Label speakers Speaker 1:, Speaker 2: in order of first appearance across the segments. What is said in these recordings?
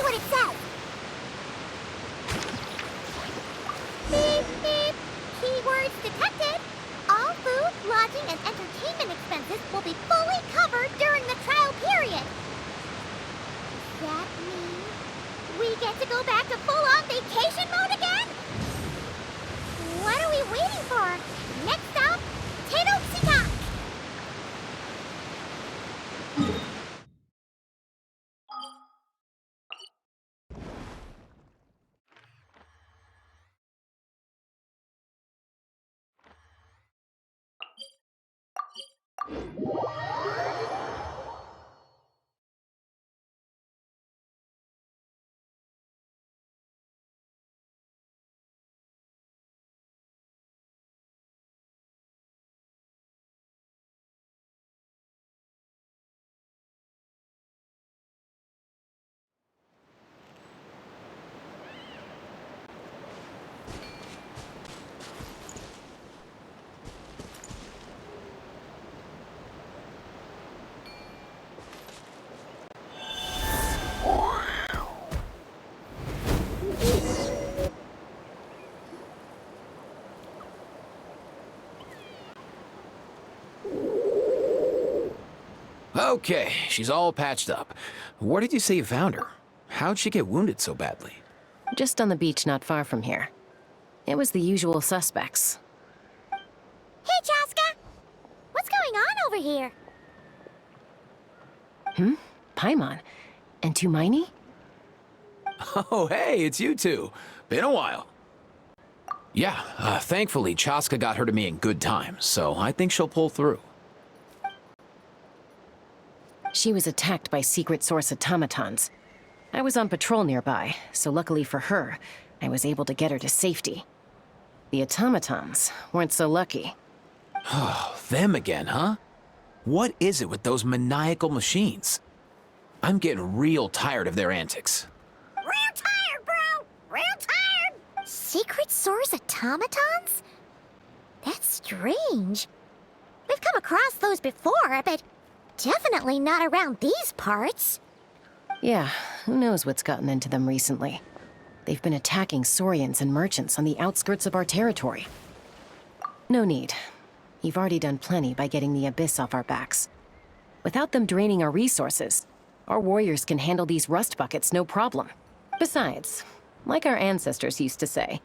Speaker 1: what it says. Beep, beep. Keywords detected. All food, lodging, and entertainment expenses will be fully covered during the trial period. Does that mean we get to go back to full-on vacation mode again? What are we waiting for? Next stop, Teyvat.
Speaker 2: Okay, she's all patched up. Where did you say you found her? How'd she get wounded so badly?
Speaker 3: Just on the beach not far from here. It was the usual suspects.
Speaker 1: Hey, Chaska! What's going on over here?
Speaker 3: Paimon. And Tumaini?
Speaker 2: Oh, hey, it's you two. Been a while. Yeah, thankfully Chaska got her to me in good time, so I think she'll pull through.
Speaker 3: She was attacked by secret source automatons. I was on patrol nearby, so luckily for her, I was able to get her to safety. The automatons weren't so lucky.
Speaker 2: Oh, them again, huh? What is it with those maniacal machines? I'm getting real tired of their antics.
Speaker 1: Real tired, bro! Real tired! Secret source automatons? That's strange. We've come across those before, but definitely not around these parts.
Speaker 3: Yeah, who knows what's gotten into them recently. They've been attacking Saurians and merchants on the outskirts of our territory. No need. You've already done plenty by getting the Abyss off our backs. Without them draining our resources, our warriors can handle these rust buckets no problem. Besides, like our ancestors used to say,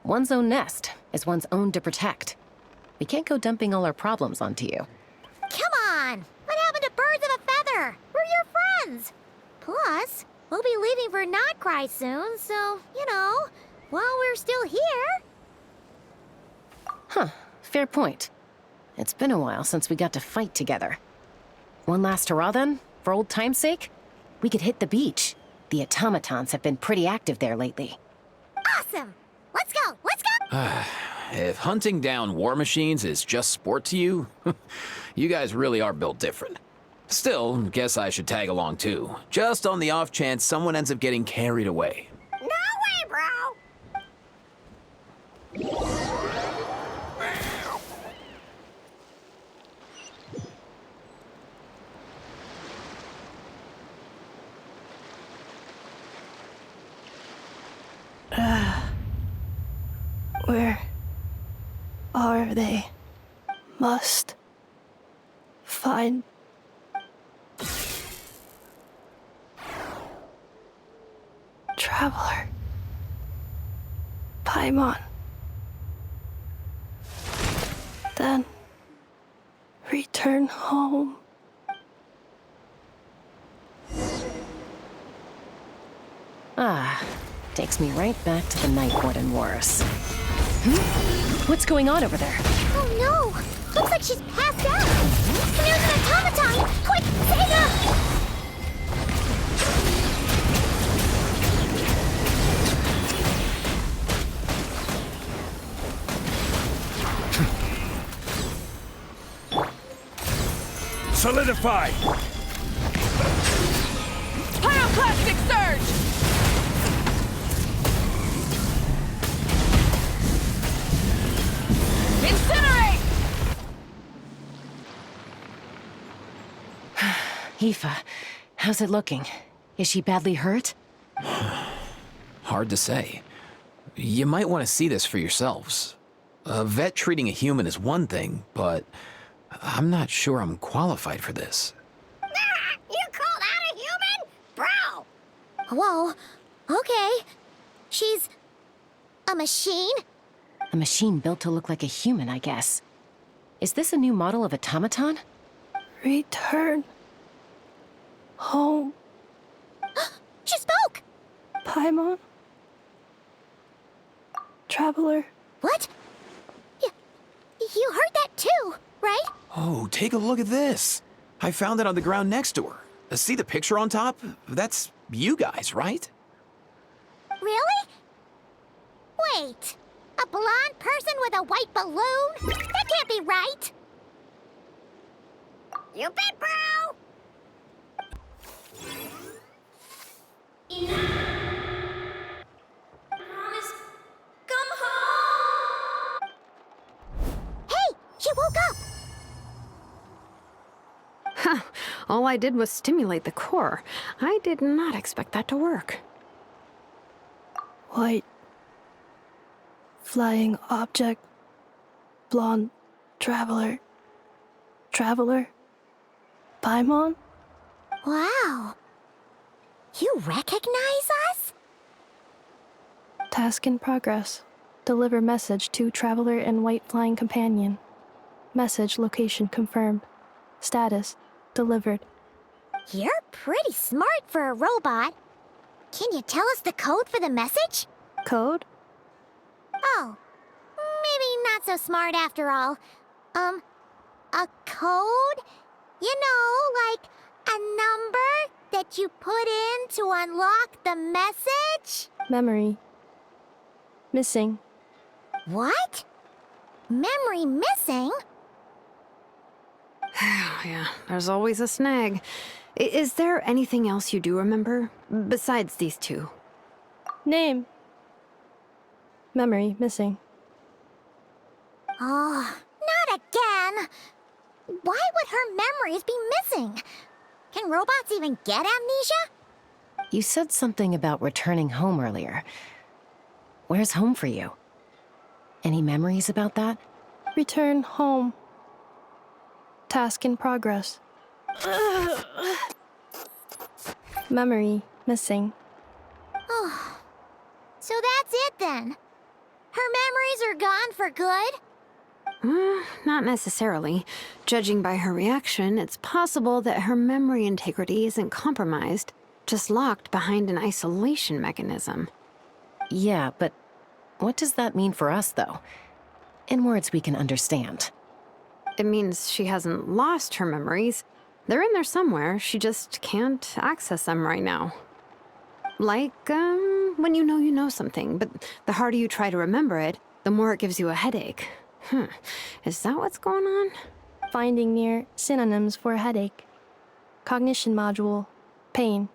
Speaker 3: one's own nest is one's own to protect. We can't go dumping all our problems onto you.
Speaker 1: Come on! What happened to birds of a feather? We're your friends! Plus, we'll be leaving for Notcry soon, so, you know, while we're still here...
Speaker 3: Huh, fair point. It's been a while since we got to fight together. One last hurrah then, for old time's sake? We could hit the beach. The automatons have been pretty active there lately.
Speaker 1: Awesome! Let's go! Let's go!
Speaker 2: If hunting down war machines is just sport to you, you guys really are built different. Still, guess I should tag along too, just on the off chance someone ends up getting carried away.
Speaker 1: No way, bro!
Speaker 4: Where are they? Must find Traveler. Paimon. Then return home.
Speaker 3: Ah, takes me right back to the Night Warden Wars. What's going on over there?
Speaker 1: Oh no! Looks like she's passed out! And there's an automaton! Quick, save her!
Speaker 5: Solidify!
Speaker 6: Pyroclastic surge! Incinerate!
Speaker 3: Aoife, how's it looking? Is she badly hurt?
Speaker 2: Hard to say. You might want to see this for yourselves. A vet treating a human is one thing, but I'm not sure I'm qualified for this.
Speaker 1: You called out a human? Bro! Whoa, okay. She's a machine?
Speaker 3: A machine built to look like a human, I guess. Is this a new model of automaton?
Speaker 4: Return home,
Speaker 1: She spoke!
Speaker 4: Paimon. Traveler.
Speaker 1: What? You heard that too, right?
Speaker 2: Oh, take a look at this. I found it on the ground next to her. See the picture on top? That's you guys, right?
Speaker 1: Really? Wait, a blonde person with a white balloon? That can't be right. You bet, bro! Promise, come home! Hey, she woke up!
Speaker 5: All I did was stimulate the core. I did not expect that to work.
Speaker 4: White. Flying object. Blonde. Traveler. Traveler. Paimon?
Speaker 1: Wow. You recognize us?
Speaker 4: Task in progress. Deliver message to Traveler and White Flying Companion. Message location confirmed. Status delivered.
Speaker 1: You're pretty smart for a robot. Can you tell us the code for the message?
Speaker 4: Code?
Speaker 1: Oh, maybe not so smart after all. A code? You know, like a number that you put in to unlock the message?
Speaker 4: Memory. Missing.
Speaker 1: What? Memory missing?
Speaker 5: Yeah, there's always a snag. Is there anything else you do remember? Besides these two?
Speaker 4: Name. Memory missing.
Speaker 1: Oh, not again. Why would her memories be missing? Can robots even get amnesia?
Speaker 3: You said something about returning home earlier. Where's home for you? Any memories about that?
Speaker 4: Return home. Task in progress. Memory missing.
Speaker 1: Oh, so that's it then. Her memories are gone for good?
Speaker 5: Not necessarily. Judging by her reaction, it's possible that her memory integrity isn't compromised, just locked behind an isolation mechanism.
Speaker 3: Yeah, but what does that mean for us, though? In words we can understand.
Speaker 5: It means she hasn't lost her memories. They're in there somewhere, she just can't access them right now. Like, when you know something, but the harder you try to remember it, the more it gives you a headache. Is that what's going on?
Speaker 4: Finding near synonyms for headache. Cognition module. Pain.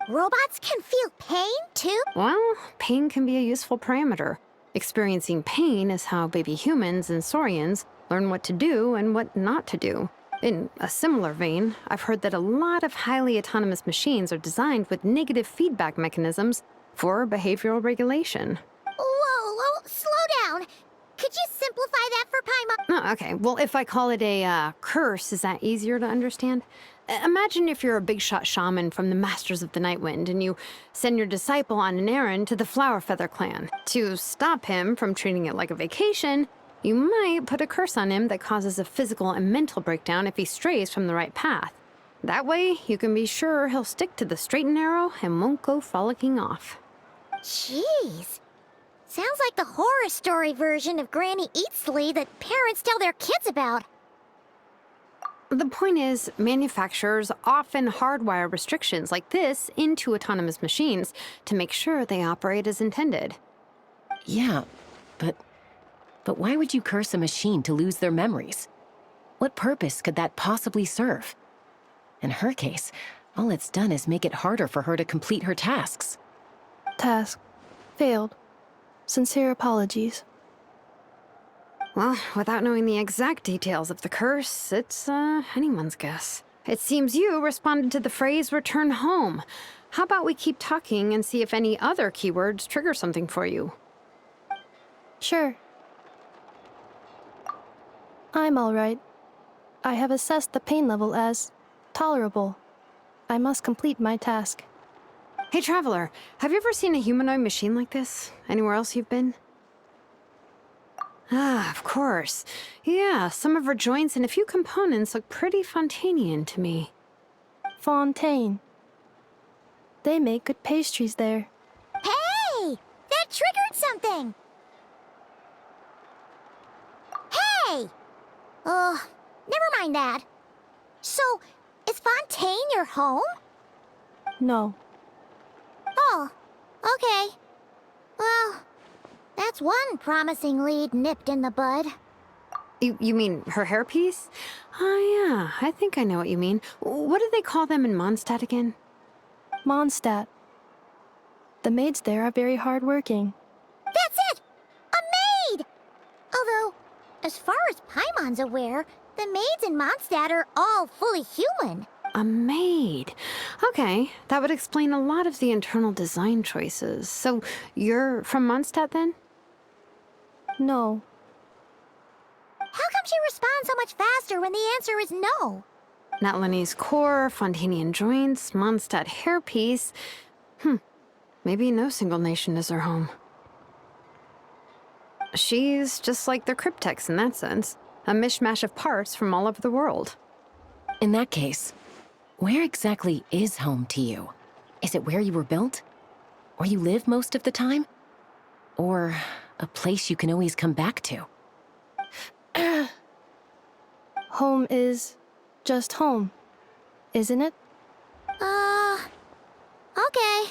Speaker 1: Robots can feel pain too?
Speaker 5: Well, pain can be a useful parameter. Experiencing pain is how baby humans and saurians learn what to do and what not to do. In a similar vein, I've heard that a lot of highly autonomous machines are designed with negative feedback mechanisms for behavioral regulation.
Speaker 1: Whoa, slow down. Could you simplify that for Paimon?
Speaker 5: Oh, okay, well, if I call it a curse, is that easier to understand? Imagine if you're a big shot shaman from the Masters of the Nightwind and you send your disciple on an errand to the Flower Feather clan. To stop him from treating it like a vacation, you might put a curse on him that causes a physical and mental breakdown if he strays from the right path. That way, you can be sure he'll stick to the straight and narrow and won't go frolicking off.
Speaker 1: Jeez. Sounds like the horror story version of Granny Eatsley that parents tell their kids about.
Speaker 5: The point is, manufacturers often hardwire restrictions like this into autonomous machines to make sure they operate as intended.
Speaker 3: Yeah, but why would you curse a machine to lose their memories? What purpose could that possibly serve? In her case, all it's done is make it harder for her to complete her tasks.
Speaker 4: Task. Failed. Sincere apologies.
Speaker 5: Well, without knowing the exact details of the curse, it's anyone's guess. It seems you responded to the phrase return home. How about we keep talking and see if any other keywords trigger something for you?
Speaker 4: Sure. I'm all right. I have assessed the pain level as tolerable. I must complete my task.
Speaker 5: Hey, Traveler, have you ever seen a humanoid machine like this? Anywhere else you've been? Ah, of course. Yeah, some of her joints and a few components look pretty Fontanian to me.
Speaker 4: Fontaine. They make good pastries there.
Speaker 1: Hey! That triggered something! Hey! Never mind that. So, is Fontaine your home?
Speaker 4: No.
Speaker 1: Oh, okay. Well, that's one promising lead nipped in the bud.
Speaker 5: You mean her hairpiece? Oh, yeah, I think I know what you mean. What do they call them in Mondstadt again?
Speaker 4: Mondstadt. The maids there are very hardworking.
Speaker 1: That's it! A maid! Although, as far as Paimon's aware, the maids in Mondstadt are all fully human.
Speaker 5: A maid. Okay, that would explain a lot of the internal design choices. So, you're from Mondstadt then?
Speaker 4: No.
Speaker 1: How come she responds so much faster when the answer is no?
Speaker 5: Natlanese core, Fontanian joints, Mondstadt hairpiece. Maybe no single nation is her home. She's just like the Cryptex in that sense. A mishmash of parts from all over the world.
Speaker 3: In that case, where exactly is home to you? Is it where you were built? Where you live most of the time? Or a place you can always come back to?
Speaker 4: Home is just home, isn't it?
Speaker 1: Okay.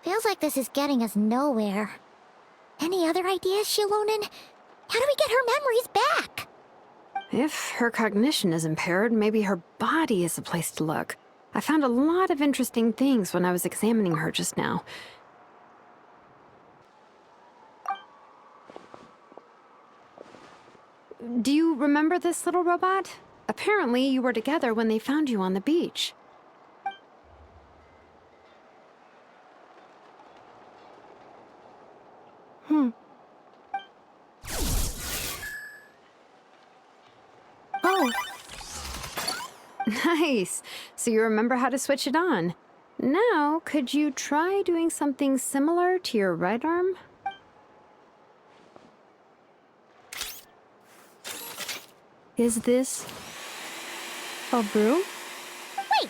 Speaker 1: Feels like this is getting us nowhere. Any other ideas, Shilonen? How do we get her memories back?
Speaker 5: If her cognition is impaired, maybe her body is the place to look. I found a lot of interesting things when I was examining her just now. Do you remember this little robot? Apparently, you were together when they found you on the beach.
Speaker 4: Oh,
Speaker 5: Nice. So you remember how to switch it on. Now, could you try doing something similar to your right arm?
Speaker 4: is this a broom?
Speaker 1: Wait,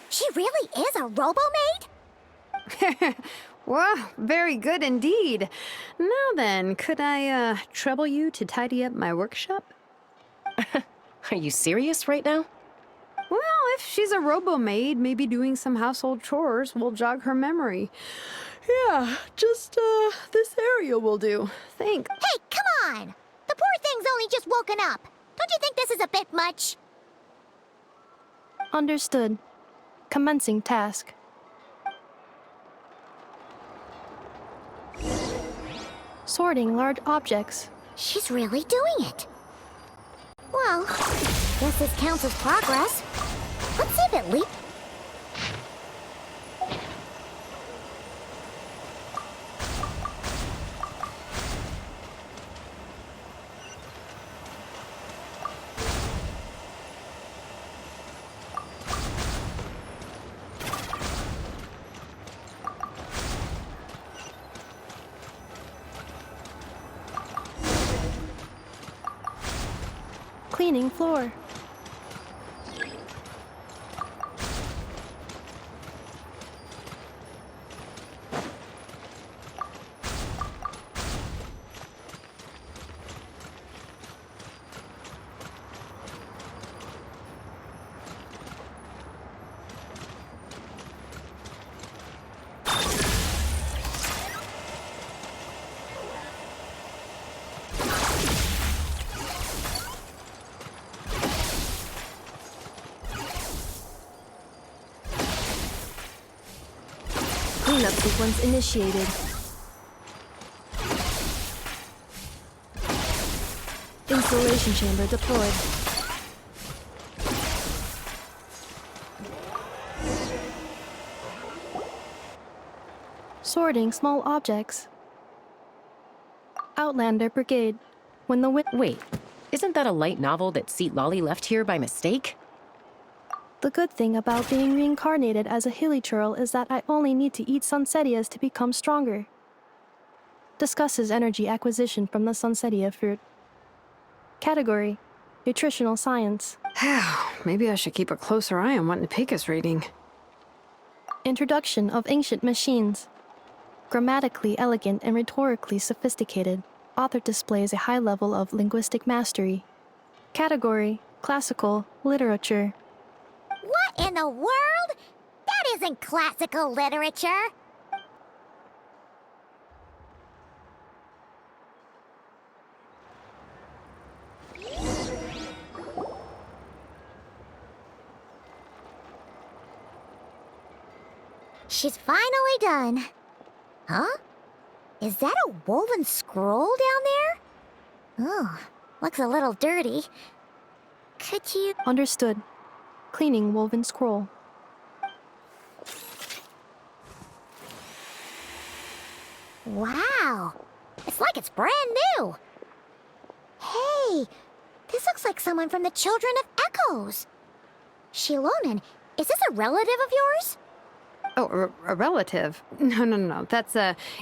Speaker 1: she really is a robo-maid?
Speaker 5: Wow, very good indeed. Now then, could I, trouble you to tidy up my workshop?
Speaker 3: Are you serious right now?
Speaker 5: Well, if she's a robo-maid, maybe doing some household chores will jog her memory. Yeah, just, this area will do. Think.
Speaker 1: Hey, come on! The poor thing's only just woken up. Don't you think this is a bit much?
Speaker 4: Understood. Commencing task. Sorting large objects.
Speaker 1: She's really doing it. Well, guess this counts as progress. Let's see if it leaps.
Speaker 4: Cleaning floor. Cleanup sequence initiated. Installation chamber deployed. Sorting small objects. Outlander Brigade. When the wind.
Speaker 3: Wait, isn't that a light novel that Seat Lolly left here by mistake?
Speaker 4: The good thing about being reincarnated as a hilichurl is that I only need to eat sunsetias to become stronger. Discusses energy acquisition from the sunsetia fruit. Category: Nutritional Science.
Speaker 5: Maybe I should keep a closer eye on what Nipik is reading.
Speaker 4: Introduction of Ancient Machines. Grammatically elegant and rhetorically sophisticated, author displays a high level of linguistic mastery. Category: Classical Literature.
Speaker 1: What in the world? That isn't classical literature. She's finally done. Huh? Is that a woven scroll down there? Oh, looks a little dirty. Could you...
Speaker 4: Understood. Cleaning woven scroll.
Speaker 1: Wow. It's like it's brand new. Hey, this looks like someone from the Children of Echoes. Shilonen, is this a relative of yours?
Speaker 5: Oh, a relative? No. That's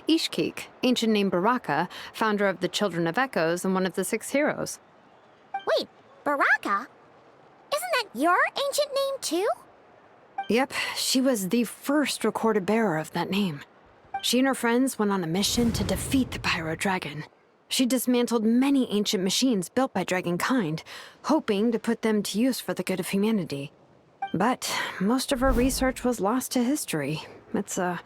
Speaker 5: Ishkik, ancient name Baraka, founder of the Children of Echoes and one of the 6 heroes.
Speaker 1: Wait, Baraka? Isn't that your ancient name too?
Speaker 5: Yep, she was the first recorded bearer of that name. She and her friends went on a mission to defeat the Pyro Dragon. She dismantled many ancient machines built by dragonkind, hoping to put them to use for the good of humanity. But most of her research was lost to history. It's a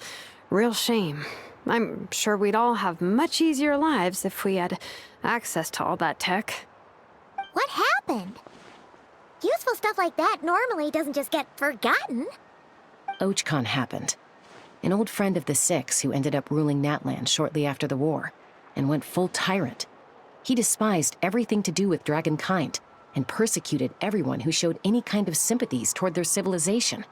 Speaker 5: real shame. I'm sure we'd all have much easier lives if we had access to all that tech.
Speaker 1: What happened? Useful stuff like that normally doesn't just get forgotten.
Speaker 3: Ochkon happened. An old friend of the 6 who ended up ruling Natlan shortly after the war, and went full tyrant. He despised everything to do with dragonkind, and persecuted everyone who showed any kind of sympathies toward their civilization.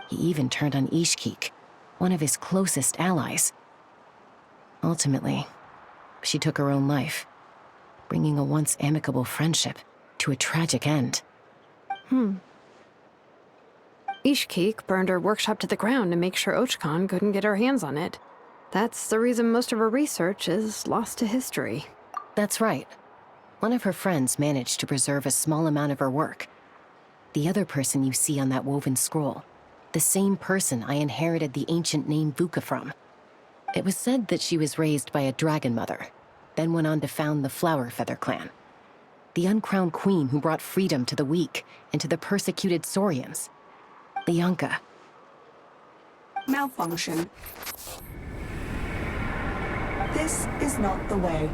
Speaker 3: He even turned on Ishkik, one of his closest allies. Ultimately, she took her own life, bringing a once amicable friendship to a tragic end.
Speaker 5: Ishkik burned her workshop to the ground to make sure Ochkon couldn't get her hands on it. That's the reason most of her research is lost to history.
Speaker 3: That's right. One of her friends managed to preserve a small amount of her work. The other person you see on that woven scroll, the same person I inherited the ancient name Vuka from. It was said that she was raised by a dragon mother, then went on to found the Flower Feather clan. The uncrowned queen who brought freedom to the weak and to the persecuted Saurians. Lianka.
Speaker 7: Malfunction. This is not the way.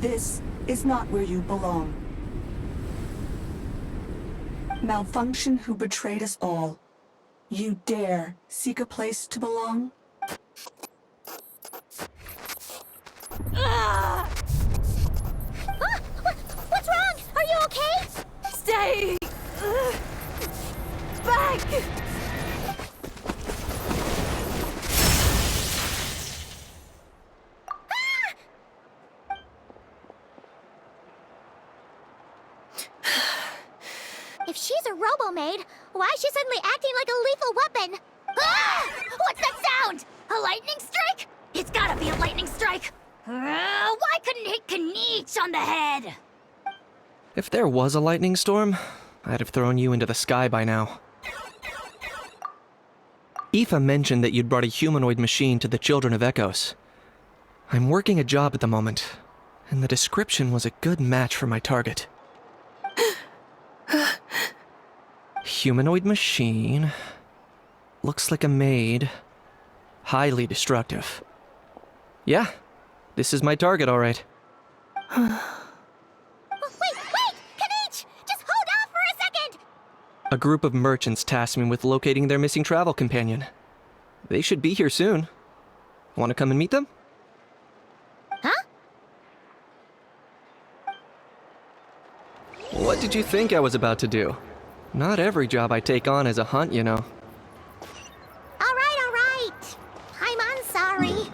Speaker 7: This is not where you belong. Malfunction who betrayed us all. You dare seek a place to belong?
Speaker 1: Ah! What's wrong? Are you okay?
Speaker 6: Stay! Back!
Speaker 1: If she's a robo-maid, why is she suddenly acting like a lethal weapon? Ah! What's that sound? A lightning strike? It's gotta be a lightning strike! Why couldn't it hit Kniech on the head?
Speaker 8: If there was a lightning storm, I'd have thrown you into the sky by now. Aoife mentioned that you'd brought a humanoid machine to the Children of Echoes. I'm working a job at the moment, and the description was a good match for my target. Humanoid machine. Looks like a maid. Highly destructive. Yeah, this is my target, all right.
Speaker 1: Wait! Kniech! Just hold off for a second!
Speaker 8: A group of merchants tasked me with locating their missing travel companion. They should be here soon. Want to come and meet them?
Speaker 1: Huh?
Speaker 8: What did you think I was about to do? Not every job I take on is a hunt, you know.
Speaker 1: All right. I I'm sorry.